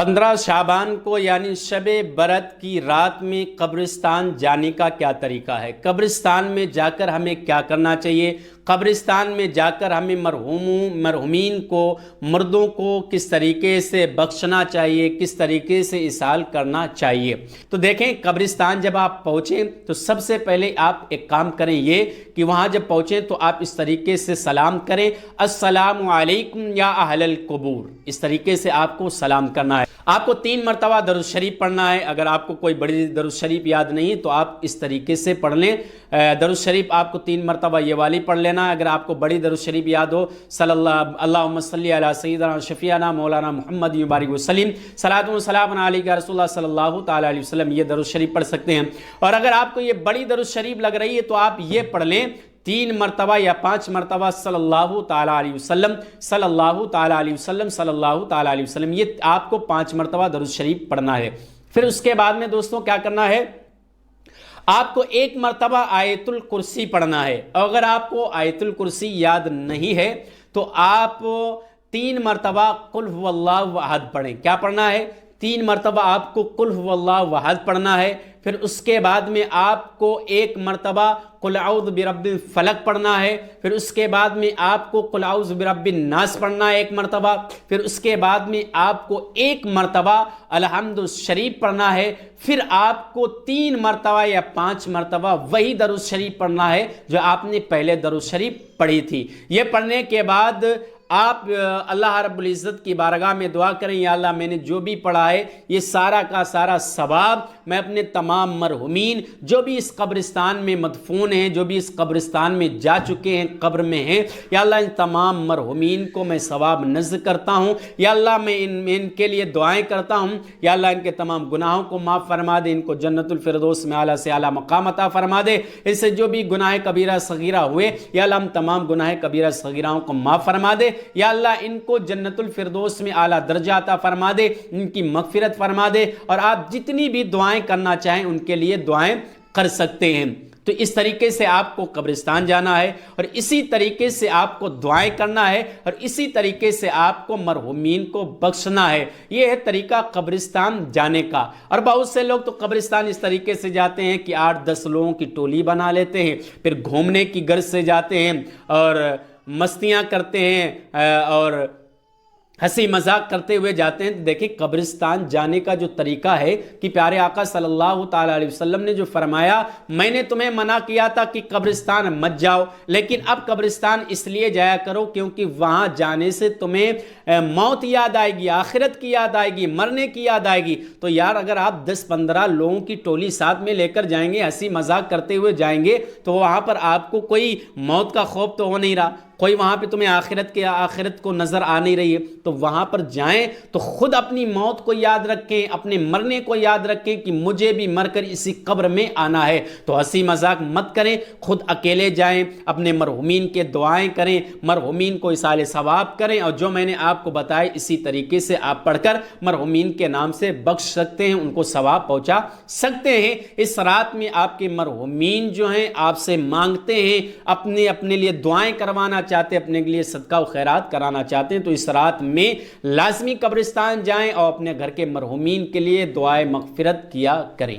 15 شعبان کو یعنی شب برات کی رات میں قبرستان جانے کا کیا طریقہ ہے؟ قبرستان میں جا کر ہمیں کیا کرنا چاہیے؟ قبرستان میں جا کر ہمیں مرحومین کو، مردوں کو کس طریقے سے بخشنا چاہیے، کس طریقے سے اصال کرنا چاہیے؟ تو دیکھیں، قبرستان جب آپ پہنچیں تو سب سے پہلے آپ ایک کام کریں یہ کہ وہاں جب پہنچیں تو آپ اس طریقے سے سلام کریں، السلام علیکم یا اہل القبور، اس طریقے سے آپ کو سلام کرنا ہے۔ آپ کو 3 مرتبہ درود شریف پڑھنا ہے۔ اگر آپ کو کوئی بڑی درود شریف یاد نہیں تو آپ اس طریقے سے پڑھ لیں۔ درود شریف آپ کو 3 مرتبہ یہ والی پڑھ لینا ہے۔ اگر آپ کو بڑی درود شریف یاد ہو، اللہم صلی علی سیدنا شفیعنا مولانا محمد مبارک وسلم، صلاۃ و سلام علیک یا رسول اللہ صلی اللہ تعالی علیہ وسلم، یہ درود شریف پڑھ سکتے ہیں۔ اور اگر آپ کو یہ بڑی درود شریف لگ رہی ہے تو آپ یہ پڑھ لیں 3 مرتبہ یا 5 مرتبہ صلی اللہ تعالیٰ علیہ وسلم، صلی اللہ تعالیٰ علیہ وسلم، صلی اللہ تعالیٰ علیہ وسلم، یہ آپ کو 5 مرتبہ درود شریف پڑھنا ہے۔ پھر اس کے بعد میں دوستوں کیا کرنا ہے؟ آپ کو 1 مرتبہ آیت الکرسی پڑھنا ہے۔ اور اگر آپ کو آیت الکرسی یاد نہیں ہے تو آپ 3 مرتبہ قل هو اللہ احد پڑھیں۔ کیا پڑھنا ہے؟ 3 مرتبہ آپ کو قل هو اللہ احد پڑھنا ہے۔ پھر اس کے بعد میں آپ کو 1 مرتبہ قل اعوذ برب الفلق پڑھنا ہے۔ پھر اس کے بعد میں آپ کو قل اعوذ برب الناس پڑھنا ہے 1 مرتبہ۔ پھر اس کے بعد میں آپ کو 1 مرتبہ الحمد شریف پڑھنا ہے۔ پھر آپ کو 3 مرتبہ یا 5 مرتبہ وہی درود شریف پڑھنا ہے جو آپ نے پہلے درود شریف پڑھی تھی۔ یہ پڑھنے کے بعد آپ اللہ رب العزت کی بارگاہ میں دعا کریں، یا اللہ میں نے جو بھی پڑھا ہے یہ سارا کا سارا ثواب میں اپنے تمام مرحومین جو بھی اس قبرستان میں مدفون ہیں، جو بھی اس قبرستان میں جا چکے ہیں، قبر میں ہیں، یا اللہ ان تمام مرحومین کو میں ثواب نذر کرتا ہوں۔ یا اللہ میں ان کے لیے دعائیں کرتا ہوں، یا اللہ ان کے تمام گناہوں کو معاف فرما دے، ان کو جنت الفردوس میں اعلیٰ سے اعلیٰ مقام عطا فرما دے۔ اس سے جو بھی گناہ کبیرہ صغیرہ ہوئے، یا اللہ ہم تمام گناہ کبیرہ صغیرہوں کو معاف فرما دے۔ یا اللہ ان کو جنت الفردوس میں اعلیٰ درجہ عطا فرما دے، ان کی مغفرت فرما دے، اور آپ جتنی بھی دعائیں کرنا چاہیں ان کے لیے دعائیں کر سکتے ہیں۔ تو اس طریقے سے آپ کو قبرستان جانا ہے، اور اسی طریقے سے آپ کو دعائیں کرنا ہے، اور اسی طریقے سے آپ کو مرحومین کو بخشنا ہے۔ یہ ہے طریقہ قبرستان جانے کا۔ اور بہت سے لوگ تو قبرستان اس طریقے سے جاتے ہیں کہ 8-10 لوگوں کی ٹولی بنا لیتے ہیں، پھر گھومنے کی غرض سے جاتے ہیں اور مستیاں کرتے ہیں اور ہنسی مذاق کرتے ہوئے جاتے ہیں۔ دیکھیں، قبرستان جانے کا جو طریقہ ہے کہ پیارے آقا صلی اللہ تعالیٰ علیہ وسلم نے جو فرمایا، میں نے تمہیں منع کیا تھا کہ قبرستان مت جاؤ، لیکن اب قبرستان اس لیے جایا کرو کیونکہ وہاں جانے سے تمہیں موت یاد آئے گی، آخرت کی یاد آئے گی، مرنے کی یاد آئے گی۔ تو یار اگر آپ 10-15 لوگوں کی ٹولی ساتھ میں لے کر جائیں گے، ہنسی مذاق کرتے ہوئے جائیں گے، تو وہاں پر آپ کو کوئی موت کا خوف تو ہو نہیں رہا، کوئی وہاں پہ تمہیں آخرت کو نظر آ نہیں رہی ہے۔ تو وہاں پر جائیں تو خود اپنی موت کو یاد رکھیں، اپنے مرنے کو یاد رکھیں کہ مجھے بھی مر کر اسی قبر میں آنا ہے۔ تو ہنسی مذاق مت کریں، خود اکیلے جائیں، اپنے مرحومین کے دعائیں کریں، مرحومین کو اصال ثواب کریں، اور جو میں نے آپ کو بتایا اسی طریقے سے آپ پڑھ کر مرحومین کے نام سے بخش سکتے ہیں، ان کو ثواب پہنچا سکتے ہیں۔ اس رات میں آپ کے مرحومین جو ہیں آپ سے مانگتے ہیں، اپنے لیے دعائیں کروانا چاہتے ہیں، اپنے لیے صدقہ و خیرات کرانا چاہتے ہیں، تو اس رات میں لازمی قبرستان جائیں اور اپنے گھر کے مرحومین کے لیے دعائے مغفرت کیا کریں۔